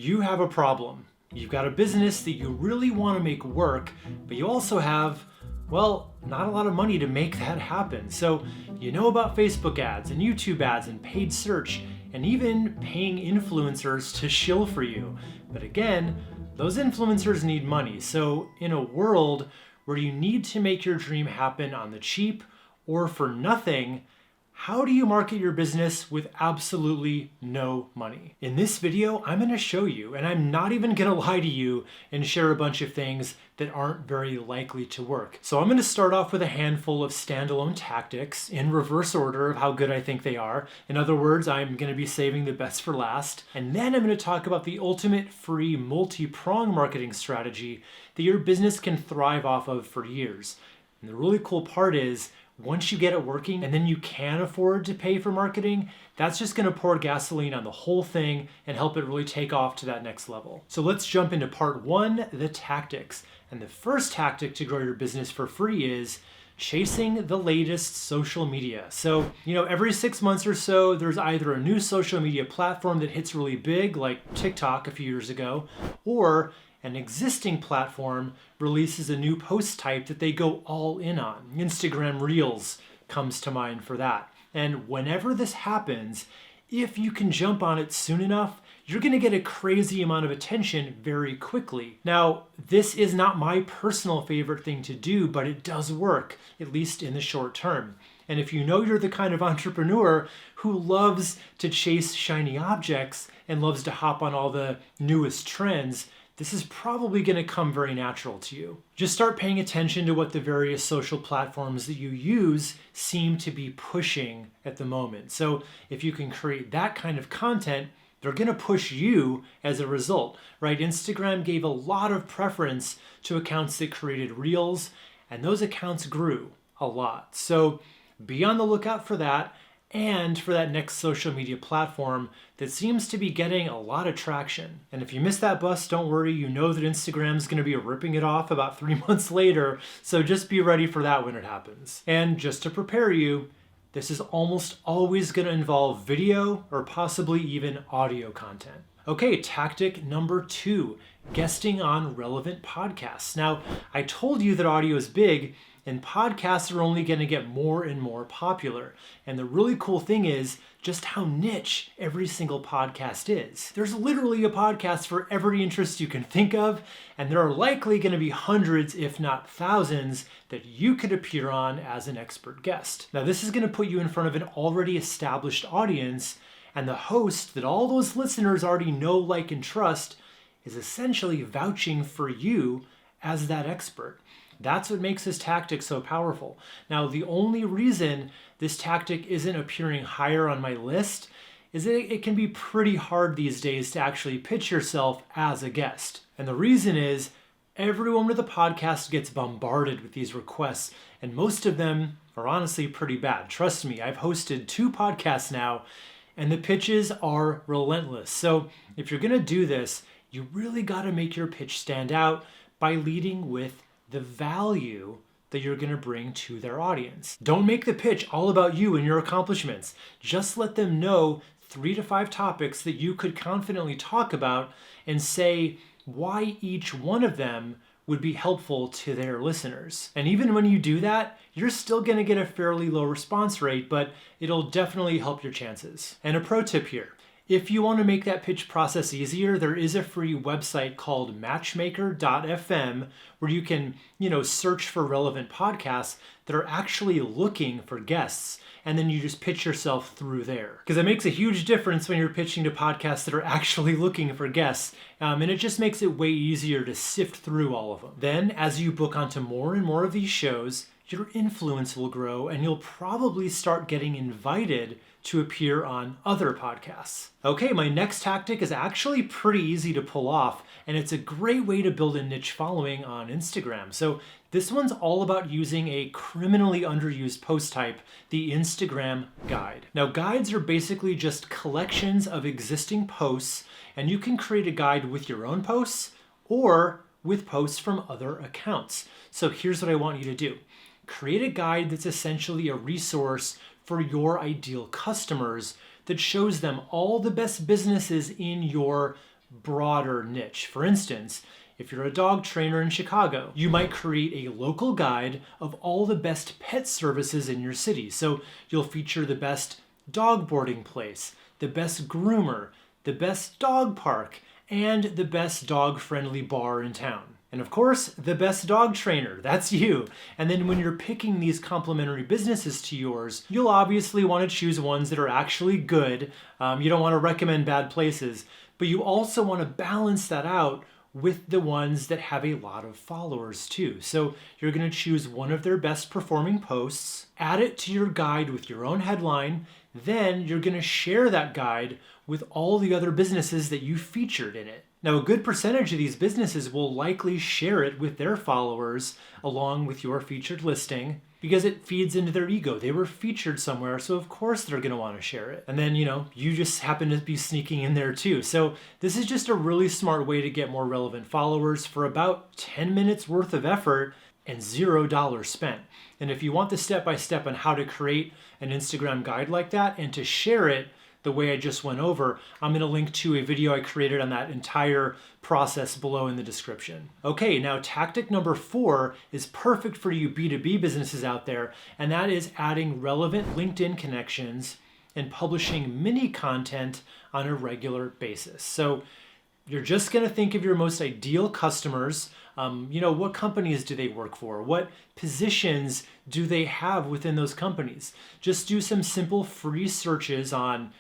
You have a problem. You've got a business that you really want to make work, but you also have, well, not a lot of money to make that happen. So you know about Facebook ads and YouTube ads and paid search and even paying influencers to shill for you. But again, those influencers need money. So in a world where you need to make your dream happen on the cheap or for nothing, how do you market your business with absolutely no money? In this video, I'm going to show you, and I'm not even going to lie to you and share a bunch of things that aren't very likely to work. So I'm going to start off with a handful of standalone tactics in reverse order of how good I think they are. In other words, I'm going to be saving the best for last. And then I'm going to talk about the ultimate free multi-prong marketing strategy that your business can thrive off of for years. And the really cool part is, once you get it working and then you can afford to pay for marketing, that's just going to pour gasoline on the whole thing and help it really take off to that next level. So let's jump into part one, the tactics. And the first tactic to grow your business for free is chasing the latest social media. So, every 6 months or so, there's either a new social media platform that hits really big, like TikTok a few years ago, or an existing platform releases a new post type that they go all in on. Instagram Reels comes to mind for that. And whenever this happens, if you can jump on it soon enough, you're going to get a crazy amount of attention very quickly. Now, this is not my personal favorite thing to do, but it does work, at least in the short term. And if you know you're the kind of entrepreneur who loves to chase shiny objects and loves to hop on all the newest trends, this is probably going to come very natural to you. Just start paying attention to what the various social platforms that you use seem to be pushing at the moment. So if you can create that kind of content, they're going to push you as a result, right? Instagram gave a lot of preference to accounts that created Reels, and those accounts grew a lot. So be on the lookout for that and for that next social media platform that seems to be getting a lot of traction. And if you missed that bus, don't worry, you know that Instagram's going to be ripping it off about 3 months later, so just be ready for that when it happens. And just to prepare you, this is almost always going to involve video or possibly even audio content. Okay, tactic number 2, guesting on relevant podcasts. Now, I told you that audio is big, and podcasts are only going to get more and more popular. And the really cool thing is just how niche every single podcast is. There's literally a podcast for every interest you can think of, and there are likely going to be hundreds, if not thousands, that you could appear on as an expert guest. Now, this is going to put you in front of an already established audience, and the host that all those listeners already know, like, and trust is essentially vouching for you as that expert. That's what makes this tactic so powerful. Now, the only reason this tactic isn't appearing higher on my list is that it can be pretty hard these days to actually pitch yourself as a guest. And the reason is everyone with a podcast gets bombarded with these requests, and most of them are honestly pretty bad. Trust me, I've hosted 2 podcasts now, and the pitches are relentless. So if you're gonna do this, you really gotta make your pitch stand out by leading with the value that you're going to bring to their audience. Don't make the pitch all about you and your accomplishments. Just let them know 3 to 5 topics that you could confidently talk about and say why each one of them would be helpful to their listeners. And even when you do that, you're still going to get a fairly low response rate, but it'll definitely help your chances. And a pro tip here. If you want to make that pitch process easier, there is a free website called matchmaker.fm where you can, search for relevant podcasts that are actually looking for guests, and then you just pitch yourself through there. Because it makes a huge difference when you're pitching to podcasts that are actually looking for guests, and it just makes it way easier to sift through all of them. Then, as you book onto more and more of these shows, your influence will grow and you'll probably start getting invited to appear on other podcasts. Okay, my next tactic is actually pretty easy to pull off, and it's a great way to build a niche following on Instagram. So this one's all about using a criminally underused post type, the Instagram guide. Now, guides are basically just collections of existing posts, and you can create a guide with your own posts or with posts from other accounts. So here's what I want you to do. Create a guide that's essentially a resource for your ideal customers that shows them all the best businesses in your broader niche. For instance, if you're a dog trainer in Chicago, you might create a local guide of all the best pet services in your city. So you'll feature the best dog boarding place, the best groomer, the best dog park, and the best dog-friendly bar in town. And of course, the best dog trainer, that's you. And then when you're picking these complementary businesses to yours, you'll obviously want to choose ones that are actually good. You don't want to recommend bad places, but you also want to balance that out with the ones that have a lot of followers too. So you're going to choose one of their best performing posts, add it to your guide with your own headline, then you're going to share that guide with all the other businesses that you featured in it. Now, a good percentage of these businesses will likely share it with their followers along with your featured listing because it feeds into their ego. They were featured somewhere, so of course they're going to want to share it. And then, you just happen to be sneaking in there too. So this is just a really smart way to get more relevant followers for about 10 minutes worth of effort and $0 spent. And if you want the step-by-step on how to create an Instagram guide like that and to share it the way I just went over, I'm going to link to a video I created on that entire process below in the description. Okay, now tactic number 4 is perfect for you B2B businesses out there, and that is adding relevant LinkedIn connections and publishing mini content on a regular basis. So you're just going to think of your most ideal customers. What companies do they work for? What positions do they have within those companies? Just do some simple free searches on,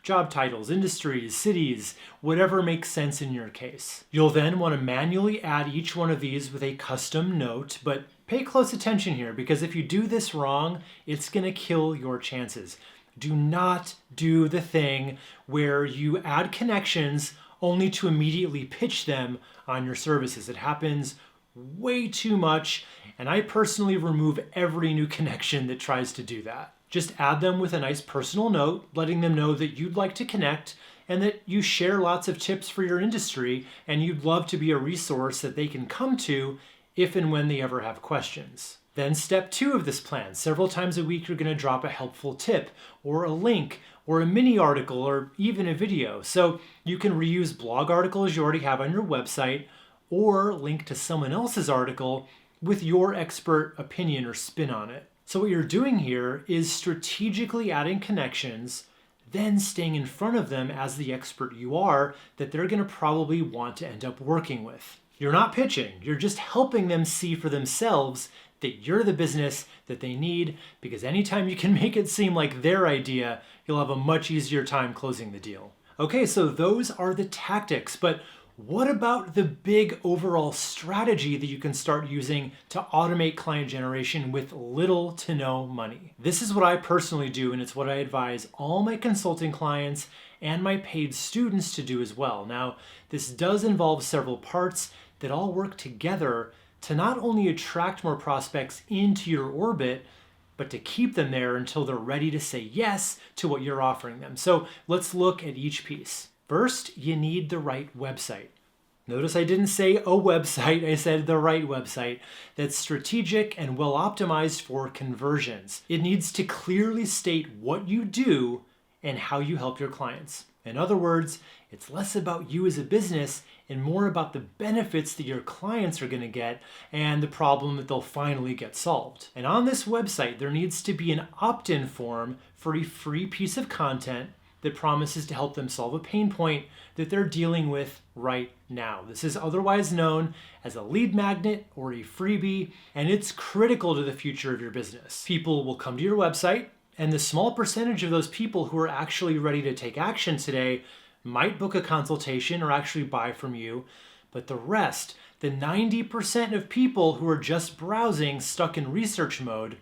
job titles, industries, cities, whatever makes sense in your case. You'll then want to manually add each one of these with a custom note, but pay close attention here because if you do this wrong, it's going to kill your chances. Do not do the thing where you add connections only to immediately pitch them on your services. It happens way too much, and I personally remove every new connection that tries to do that. Just add them with a nice personal note, letting them know that you'd like to connect and that you share lots of tips for your industry and you'd love to be a resource that they can come to if and when they ever have questions. Then step 2 of this plan. Several times a week, you're going to drop a helpful tip or a link or a mini article or even a video. So you can reuse blog articles you already have on your website or link to someone else's article with your expert opinion or spin on it. So what you're doing here is strategically adding connections, then staying in front of them as the expert you are that they're going to probably want to end up working with. You're not pitching, you're just helping them see for themselves that you're the business that they need, because anytime you can make it seem like their idea, you'll have a much easier time closing the deal. Okay, so those are the tactics, but what about the big overall strategy that you can start using to automate client generation with little to no money? This is what I personally do, and it's what I advise all my consulting clients and my paid students to do as well. Now, this does involve several parts that all work together to not only attract more prospects into your orbit, but to keep them there until they're ready to say yes to what you're offering them. So let's look at each piece. First, you need the right website. Notice I didn't say a website, I said the right website that's strategic and well optimized for conversions. It needs to clearly state what you do and how you help your clients. In other words, it's less about you as a business and more about the benefits that your clients are going to get and the problem that they'll finally get solved. And on this website, there needs to be an opt-in form for a free piece of content that promises to help them solve a pain point that they're dealing with right now. This is otherwise known as a lead magnet or a freebie, and it's critical to the future of your business. People will come to your website, and the small percentage of those people who are actually ready to take action today might book a consultation or actually buy from you, but the rest, the 90% of people who are just browsing, stuck in research mode,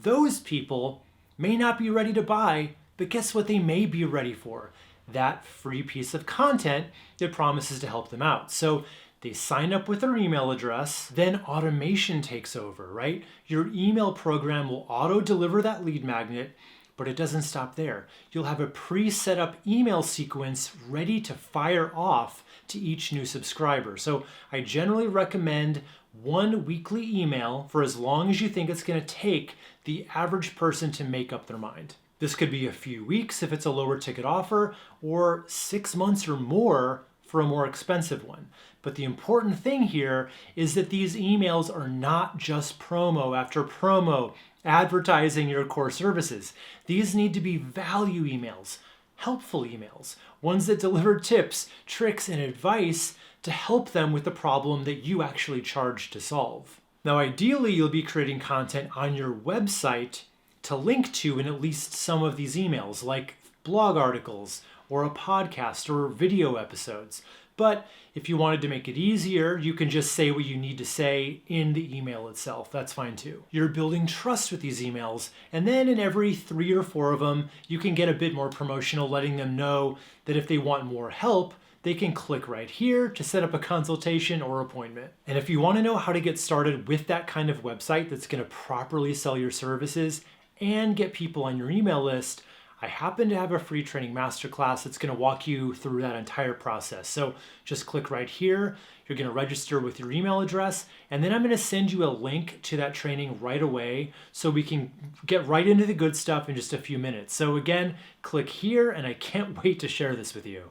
those people may not be ready to buy, but guess what they may be ready for? That free piece of content that promises to help them out. So they sign up with their email address, then automation takes over, right? Your email program will auto-deliver that lead magnet, but it doesn't stop there. You'll have a pre-set up email sequence ready to fire off to each new subscriber. So I generally recommend one weekly email for as long as you think it's going to take the average person to make up their mind. This could be a few weeks if it's a lower ticket offer, or 6 months or more for a more expensive one. But the important thing here is that these emails are not just promo after promo, advertising your core services. These need to be value emails, helpful emails, ones that deliver tips, tricks, and advice to help them with the problem that you actually charge to solve. Now, ideally, you'll be creating content on your website to link to in at least some of these emails, like blog articles or a podcast or video episodes. But if you wanted to make it easier, you can just say what you need to say in the email itself. That's fine too. You're building trust with these emails, and then in every 3 or 4 of them, you can get a bit more promotional, letting them know that if they want more help, they can click right here to set up a consultation or appointment. And if you want to know how to get started with that kind of website that's going to properly sell your services and get people on your email list, I happen to have a free training masterclass that's going to walk you through that entire process. So just click right here. You're going to register with your email address, and then I'm going to send you a link to that training right away so we can get right into the good stuff in just a few minutes. So again, click here, and I can't wait to share this with you.